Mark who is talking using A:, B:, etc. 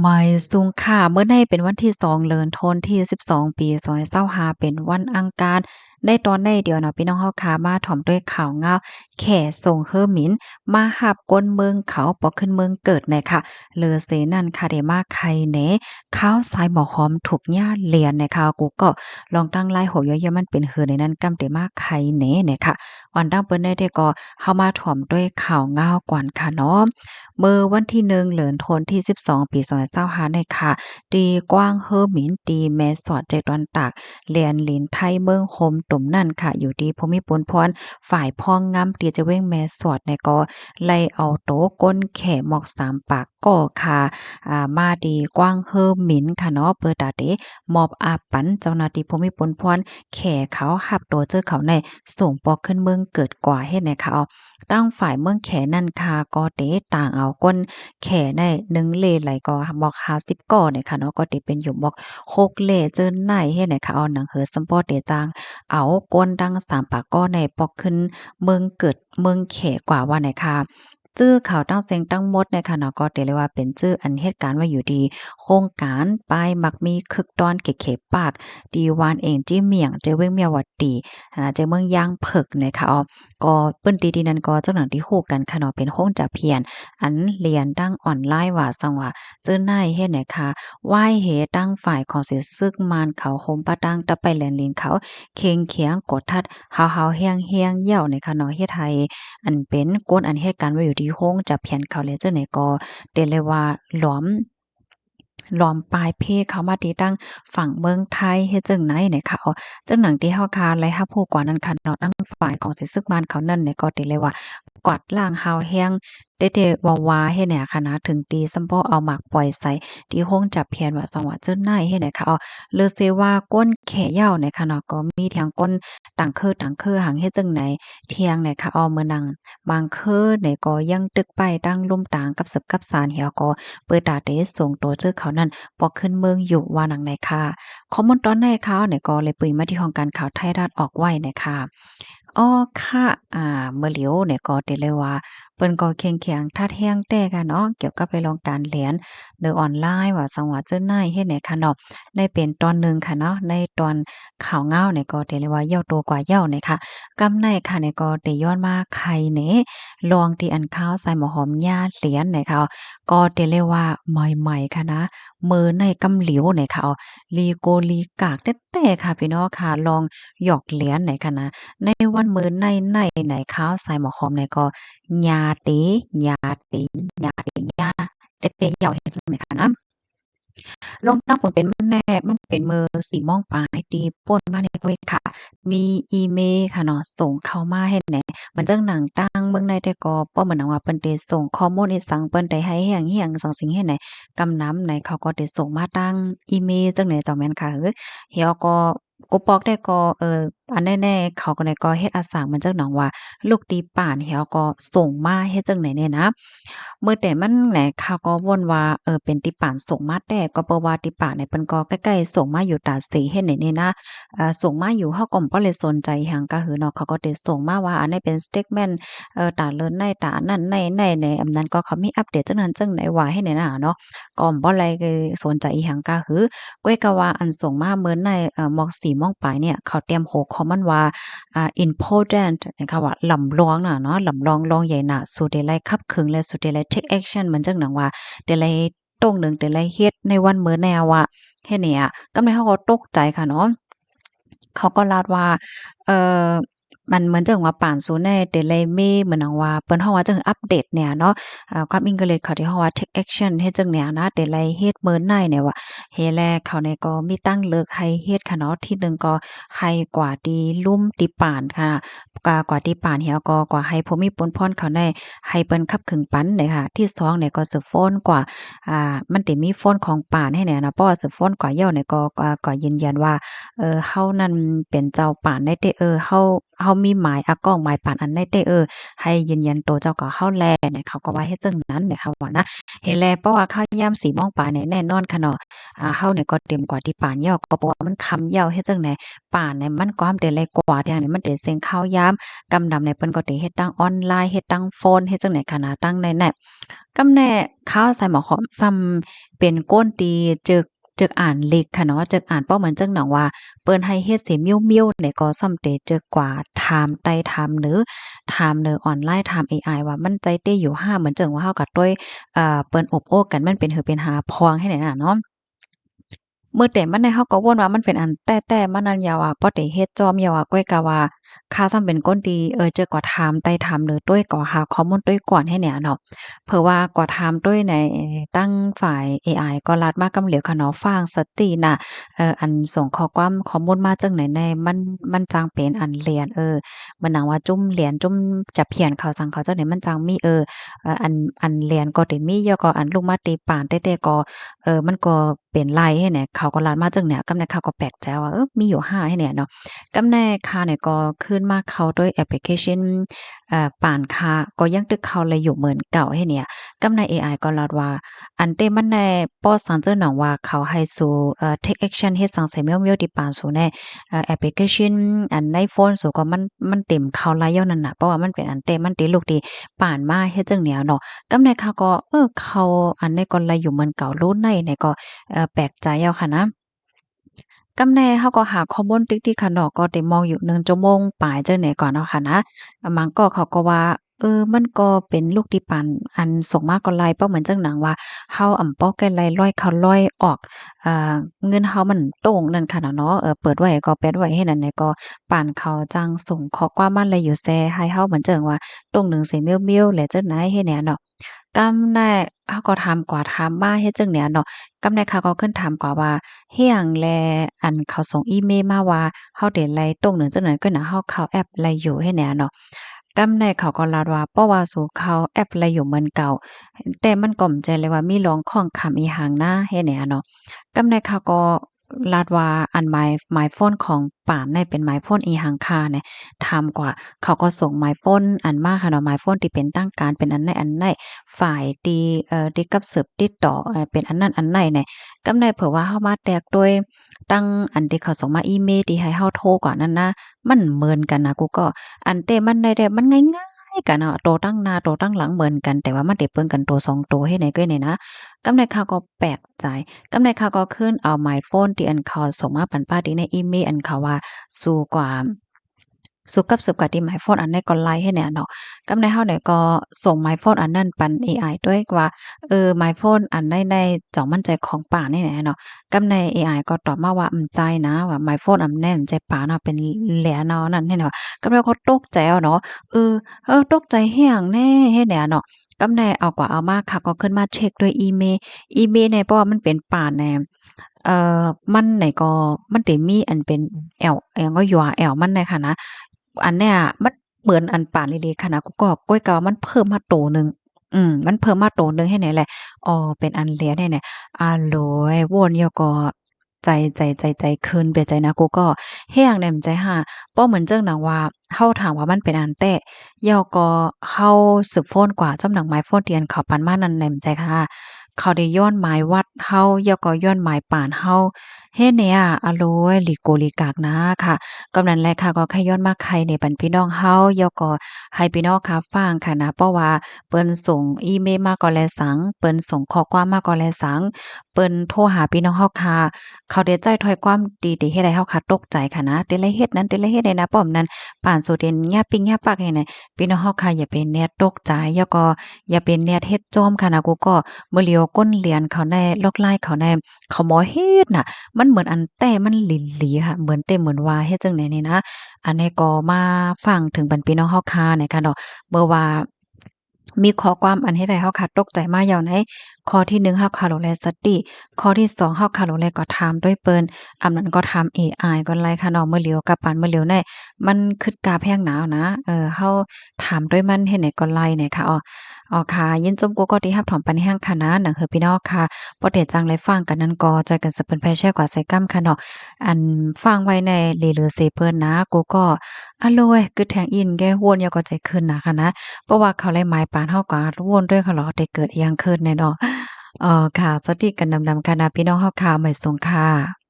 A: ไม่สูงค่ะเมื่อในเป็นวันที่2เดือนธันวาคมที่12ปี2025เป็นวันอังคารได้ตอนได้เดียวเนาะพี่น้องเฮาค่ะมาถ่อมด้วยข่าวเงาแข่ส่งเฮอหมินมาหับก้นเมืองเขาปอขึ้นเมืองเกิดน่ะค่ะเลอเสนั่นค่ะได้มาไข่แหนข้าวสายหมอหอมถูกหญ้าเลียนน่ะค่ะกูก็ลองตั้งไล่โหย่อยๆมันเป็นหือในนั้นกำได้มาไข่แหนน่ะค่ะวันตั้งเปิ้นได้ก็เฮามาถ่อมด้วยข่าวเงากวนค่ะเนาะ เมื่อวันที่1เดือนธันวาคมที่12ปี2025เนี่ยค่ะตีกว้างเฮอหมินตีแม่สอดใจตอนตากเลียนหลินไทเมืองโฮมตุ่มนั่นค่ะอยู่ที่ภูมิพลพรฝ่ายพ้องงามเตียจะเว้งแม่สอดในก็ไล่เอาโตก้นแขหมอก3ปากก็ค่ะมาดีกว้างเฮอหมินค่ะเนาะเปิดตาเตมอบอาปันเจ้าหน้าที่ภูมิพลพรแขเขาหับตัวเจอเขาในส่งปอกขึ้นเมืองเกิดกว่าเฮ็ดให้เขาตั้งฝ่ายเมืองแขนั่นค่ะก็เตต่างเอาก้นแขได้1เลไหลก็บอก50ก่อเนี่ยค่ะเนาะก็เตเป็นอยู่บอก6เลเจิ้นไหนเฮ็ดให้ค่ะเอาหนังเหือซัมปอเตจางเอาก้นดัง3ปากก้อในปอกขึ้นเมืองเกิดเมืองแขกว่าว่าไหนค่ะชื่อเขาตั้งเสียงตั้งหมดในค่ะเนาะก็เตเลยว่าเป็นชื่ออันเหตุการณ์ว่าอยู่ดีโครงการปลายมักมีคึกดอนเขปากดีวานเองจี้เมียงเจเว้งเมียวัดตีเจเมืองย่างเผิกนะคะอ๋อ ก็เปิ้นตีๆนั้นก็เจ้าหนังที่ฮู้กันค่ะเนาะเป็นโรงจะเพียนอันเรียนดั้งออนไลน์ว่าซังว่าเจิ้นนายเฮ็ดไหนคะไหว้เหตั้งฝ่ายของเสซึกมานเขาโฮมปะตังตะไปแลนลินเขาเคงเขียงกดทัดฮาวๆแฮงๆเหี่ยวในค่ะเนาะเฮ็ดให้อันเป็นกวนอันเหตุการณ์ไว้อยู่ที่โรงจะเพียนเขาเลยเจ้าไหนก็เตเลยว่าหลอม ล้อมปลายเพเข้ามาที่ตั้งฝั่งเมืองไทยเฮ็ดจั่งไหนเนี่ยค่ะอ๋อจั่งหนังที่เฮาคาไลรับรู้กว่านั้นค่ะเนาะตั้งฝ่ายของเสซึกบ้านเขานั่นเนี่ยก็ติเลยว่ากวาดล้างหาวแฮงได้แต่ว่าๆเฮ็ดแหน่ค่ะนะถึงตีซัมบ่เอาหมากปล่อยใส่ที่โรงจับเพียนว่าสังว่าเจิ้นนายเฮ็ดให้ค่ะอ๋อหรือสิว่าก้นแขเหย้าเนี่ยค่ะเนาะก็มีทั้งก้นตั้งคือหังเฮ็ดจั่งไหนเที่ยงเนี่ยค่ะอ้อมื้อนั้นบางคือเนี่ยก็ยังตึกป้ายตั้งลุ่มตางกับสึกกับสานเหี่ยวก็เปิดตาเตส่งตัวเจอเขานั้น ปอขึ้นเมืองอยู่ว่าหนังไหนค่ะข้อมูลตอนในข่าวเนี่ยก็เลยปึยมาที่ห้องการข่าวไทยรัฐออกไว้นะคะอ้อค่ะเมื่อเหลียวเนี่ยก็ได้เลยว่าเปิ้นก็เคียงๆทัดแฮงแต่ค่ะเนาะเกี่ยวกับไปลองการเรียนหรือออนไลน์ว่าสังว่าเจิ้นนายเฮ็ดไหนค่ะเนาะในเป็นตอนหนึ่งค่ะเนาะในตอนข่าวเงาเนี่ยก็ได้เลยว่าเย้าโตกว่าเย้าเนี่ยค่ะกำในค่ะเนี่ยก็ได้ย้อนมาไข่แหนลองที่อันข้าวใส่หมอหอมย่าเหรียญเนี่ยค่ะก็ได้เลยว่าใหม่ๆค่ะนะ มือในกำเหลียวไหนค่ะลีโกลีกากแต้ๆค่ะพี่น้องค่ะลองหยอกเหรียญไหนค่ะนะในวันมื้อในไหนข้าวใส่หมอหอมไหนก็ญาเตญาเตญาเตญาเต๊ะๆเหยาะเฮ็ดจั่งใดค่ะนะ ลงตั้งฝนเป็นมื้อแรกมันเป็นมื้อ4โมงปลายตีป่นมาเนี่ยด้วยค่ะมีอีเมลค่ะเนาะส่งเข้ามาเฮ็ดแหนมันจั่งหนังตั้งเบิ่งได้แต่ก็บ่เหมือนหนังว่าเปิ้นได้ส่งข้อมูลให้สังเปิ้นได้ให้อิหยังสังสิ่งเฮ็ดไหนกำนำไหนเขาก็ได้ส่งมาตั้งอีเมลจั่งใดเจ้าแม่นค่ะเฮียก็กูปอกได้ก็อันแน่ๆเขาก็ได้ก็เฮ็ดอาสางมันจั่งหนังว่าลูกตีป่านเฮียก็ส่งมาเฮ็ดจั่งใดเนี่ยนะมื้อแต่มันแหนข่าวก็วนว่าเป็นติป่านส่งมาแต่ก็เพราะว่าติป่านเนี่ยเปิ้นก็ใกล้ๆส่งมาอยู่ตาเสเฮ็ดไหนนี่นะส่งมาอยู่เฮาก็บ่ได้สนใจหยังก็คือเนาะเขาก็ได้ส่งมาว่าอันนี้เป็นสเตตเมนต์ตาเลินในตานั้นในอันนั้นก็เขามีอัปเดตจังนั้นจังไหนว่าให้แหนน่ะเนาะก็บ่ไลสนใจอีหยังก็คือก้อยก็ว่าอันส่งมามื้อในม4โมงปลายเนี่ยเขาเตรียมหัวข้อมันว่าimportant นะคะว่าลำลองน่ะเนาะลำลองลองใหญ่น่ะสู่ได้ไล่คับคึงและสู่ได้ไล่ take action มันจังหนังว่าได้ไล่ตรงหนึ่งได้ไล่เฮ็ดในวันมื้อแนวอะแค่เนี้ยกำาลังเขาก็ตกใจค่ะเนาะ เขาก็ลาดว่าเอ่อมันเหมือนจั่งว่าป่านซูนในเดเลเมเหมือนหนังว่าเปิ้นฮ้องว่าจั่งอัปเดตเนี่ยเนาะความอังกฤษเขาที่ฮ้องว่า take action เฮ็ดจั่งเนี่ยนะเดลัยเฮ็ดเมินในเนี่ยว่าเฮแลเขาเนี่ยก็มีตั้งเลิกให้เฮ็ดค่ะเนาะที่หนึ่งก็ให้กว่าที่ลุ่มที่ป่านค่ะกว่าที่ป่านเหี่ยวก็กว่าให้ภูมิพลพรเขาได้ให้เปิ้นคับขึงปันเนี่ยค่ะที่สองเนี่ยก็สิฟ้อนกว่ามันสิมีฟ้อนของป่านให้แหน่เนาะเพราะว่าสิฟ้อนกว่าเย้าเนี่ยก็ยืนยันว่า เฮานั่นเป็นเจ้าป่านได้เด้เฮา เฮามีหมายอากล้องหมายปานอันใดเต้ให้ยืนยันตัวเจ้าก็เฮาแลเนี่ยเขาก็ว่าเฮ็ดจังนั้นเนี่ยเขาว่านะเฮ็ดแลเพราะว่าข้าวยาม4โมงปลายเนี่ยแน่นอนค่ะเนาะเฮาเนี่ยก็เต็มกว่าที่ป่านเหย้าก็เพราะว่ามันค่ำเหย้าเฮ็ดจั่งใดป่านเนี่ยมันความแต่ไลกว่าที่อันนี้มันได้เซ็งข้าวยามกำดำเนี่ยเปิ้นก็ได้เฮ็ดตั้งออนไลน์เฮ็ดตั้งโฟนเฮ็ดจั่งใดค่ะนะตั้งในแนบกำแน่ข้าวใส่หมอหอมซ้ำเป็นก้นตีจึกอ่านเล็กค่ะเนาะจึกอ่านเป้าเหมือนจังหนังว่าเปิ้นให้เฮ็ดสิมิ้วๆเนี่ยก็ซ้ำเตจึกกว่าไทม์ใต้ไทม์หรือไทม์เนอออนไลน์ไทม์เอไอว่ามันใจเต้อยู่5เหมือนจังว่าเฮากับด้วยเปิ้นอบโอ้กันมันเป็นหือเป็นหาพองให้ไหนน่ะเนาะ มื้อแต่มันได้เฮาก็วนว่ามันเป็นอันแต่มันนั่นยาว่าบ่ได้เฮ็ดจอมยาว่าก้อยกะว่าค่าซ้ำเป็นก้นดีเจอกว่าถามไต่ถามหรือต้วยก็หาข้อมูลต้วยก่อนให้เนี่ยเนาะเผื่อว่าก็ถามต้วยในตั้งฝ่ายเอไอก็ลัดมากำเหลียวค่ะเนาะฟางสติน่ะอันส่งข้อมูลมาจังไหนแน่มันจังเป็นอันเรียนมันหนังว่าจุ่มเหรียญจุ่มจะเพียนเขาสั่งเขาจังไหนมันจังมีอันเรียนก็ได้มีแล้วก็อันลงมาตีปานแต่ๆก็มันก็เป็นไรให้เนี่ยเขาก็ลัดมาจังเนี่ยกำในเขาก็แปลกใจว่ามีอยู่5ให้เนี่ยเนาะกำในค่าเนี่ยก็ขึ้นมาเข้าด้วยแอปพลิเคชันป่านค่าก็ยังตึกเข้าเลยอยู่เหมือนเก่าให้เนี่ยกำในเอไอก็ลัดว่าอันเต้มันในป้อสังเจอหนังว่าเขาให้สู่take action เฮ็ดสังเสเมียวๆที่ปานสู่ในแอปพลิเคชันอันในโฟนสู่ก็มันเต็มเข้าหลายย้อนนั่นน่ะเพราะว่ามันเป็นอันเต้มันติลูกที่ป่านมาเฮ็ดจังแนวเนาะกำในเขาก็เขาอันในก็เลยอยู่เหมือนเก่ารู้ในเนี่ยก็แปลกใจเอาค่ะนะกำแน่เขาก็หาข้อมูลติ๊กที่ค่ะเนาะก็ได้มองอยู่1 ชั่วโมงปลายจังไหนก่อนเนาะค่ะนะมันก็เขาก็ว่ามันก็เป็นลูกที่ปานอันส่งมาก็ไลเป้าเหมือนจังหนังว่าเฮาอำป้อแก่ไลร้อยเข้าร้อยออกอ่าเงินเฮามันโต่งนั่นค่ะเนาะเปิดไว้ก็แปดไว้ให้นั่นเนี่ยก็ปานเขาจังส่งข้อความมาเลยอยู่แซให้เฮาเหมือนจังว่าโต่งหนึ่งสิเมียวๆแหละจังไหนเฮ็ดแหน่เนาะ กำได้เขาก็ถามกว่าถามมาเฮ็ดจั่งเนี้ยเนาะกำได้เขาก็ขึ้นถามกว่าว่าเฮ็ดหยังแลอันเขาส่งอีเมลมาว่าเฮาได้ไลตรงนั้นจังนั้นก็น่ะเฮาเข้าแอปไลอยู่เฮ็ดแหน่เนาะกำได้เขาก็ลาดว่าเพราะว่าสู่เข้าแอปไลอยู่เหมือนเก่าแต่มันก็บ่ใจเลยว่ามีลองข้องคำอีหังนะเฮ็ดแหน่เนาะกำได้เขาก็ลาดว่าอันหมายโฟนของป่านเนี่ยเป็นหมายโฟนอีหังค่าเนี่ยถามกว่าเขาก็ส่งหมายโฟนอันมาค่ะเนาะหมายโฟนที่เป็นทางการเป็นอันใด ฝ่ายที่ที่กับสืบติดต่อเป็นอันนั้นอันใดเนี่ยกำได้เผื่อว่าเฮามาแตกโดยตั้งอันที่เขาส่งมาอีเมลที่ให้เฮาโทรก่อนนั้นนะมันเหมือนกันนะกูก็อันแต่มันได้แต่มันง่ายๆกันเนาะโตตั้งหน้าโตตั้งหลังเหมือนกันแต่ว่ามันได้เปนกันโตสองโตเฮ็ดไหนก็เนี่ยนะกำได้เขาก็แปลกใจกำได้เขาก็ขึ้นเอาหมายโฟนที่อันเขาส่งมาปันป้าที่ในอีเมลอันเขาว่าสู่กว่า สุกับสืบกับที่หมายโฟนอันใดก็ไลให้เนี่ยเนาะกำในเฮาเนี่ยก็ส่งหมายโฟนอันนั้นปันเอไอด้วยว่าหมายโฟนอันใดได้เจ้ามั่นใจของป่านี่แหละเนาะกำในเอไอก็ตอบมาว่าใจนะว่าหมายโฟนอันแน่ใจป่าเนาะเป็นแหลเนาะนั่นให้เนาะกำในก็ตกใจเอาเนาะเออตกใจเฮียงแน่เฮ็ดแหน่เนาะกำในเอากว่าเอามาค่ะก็ขึ้นมาเช็กด้วยอีเมลเนี่ยเพราะว่ามันเป็นป่าแน่เอ่อมันไหนก็มันสิมีอันเป็น L อิหยังก็ URL มันน่ะค่ะนะ อันเนี้ยมันเหมือนอันป่านอีหลีค่ะนะก็ก๊วยเก่ามันเพิ่มมาโตหนึ่งมันเพิ่มมาโตหนึ่งให้ไหนแหละอ๋อเป็นอันเหลียได้เนี่ยอะโหลยวนอยู่ก็ใจคืนเบียใจนะกูก็เฮ็ดหยังได้มันใจห่าป้อเหมือนจังหนังว่าเฮาถามว่ามันเป็นอันแต้ยอก็เฮาสืบโฟนกว่าจำหนังหมายโฟนเตียนเขาปันมานั่นแหละมันใจค่ะเขาได้ย้อนหมายวัดเฮายอก็ย้อนหมายป่านเฮาเฮ็ดเนี่ยอะโหลยหลีโกหลีกากนะค่ะ กำนั้นแหละค่ะก็แค่ย้อนมาใครในบัดพี่น้องเฮาแล้วก็ให้พี่น้องค่ะฟังค่ะนะเพราะว่าเปิ้นส่งอีเมลมาก็แลสังเปิ้นส่งข้อความมาก็แลสังเปิ้นโทรหาพี่น้องเฮาค่ะเขาได้ใจถ้อยความดีที่เฮ็ดให้เฮาค่ะตกใจค่ะนะแต่ละเฮ็ดนั้นแต่ละเฮ็ดได้นะป้อมนั้นปานโซเดนยาปิ้งยาปักให้น่ะพี่น้องเฮาค่ะอย่าเป็นแนวตกใจแล้วก็อย่าเป็นแนวเฮ็ดโจมค่ะนะกูก็บ่เหลียวก้นเหรียญเขาแน่ลอกลายเขาแน่เขาหมอเฮ็ดน่ะ มันเหมือนอันแต่มันหลินหลีค่ะเหมือนแต่เหมือนว่าเฮ็ดจั่งใดนี่นะอันนี้ก็มาฟังถึงบรรพี่น้องเฮาค่ะในการดอกเมื่อว่ามีข้อความอันเฮ็ดให้เฮาค่ะตกใจมาอย่างไหนข้อที่1เฮาค่ะดูแลสติข้อที่2เฮาค่ะดูแลก็ถามด้วยเปิ้นอันนั้นก็ถามเอไอก็ไลค่ะเนาะมื้อเหลียวกับปานมื้อเหลียวได้มันคึดกาแพงหนาวนะเฮาถามด้วยมันเฮ็ดไหนก็ไลเนี่ยค่ะค่ะยินจมกูก็ที่รับถอมปันแห้งค่ะนะหนังเฮอพี่น้องค่ะบ่ได้จังไรฟังกันนั้นก็จอยกันสะเปิ้นแพ่แชร์กว่าใส่กำค่ะเนาะอันฟังไว้ในเลเหลือเสเพิ่นนะกูก็ อะโลยกึดแทงอินแกฮ้วนยอก็ใจขึ้นน่ะค่ะนะเพราะว่าเขาเลยหมายปานเฮาก็ร่วนด้วยเขาเหรอได้เกิดอิหยังขึ้นแน่เนาะค่ะสติกันดำๆค่ะนะพี่น้องเฮาค่ะไม่สงค่ะ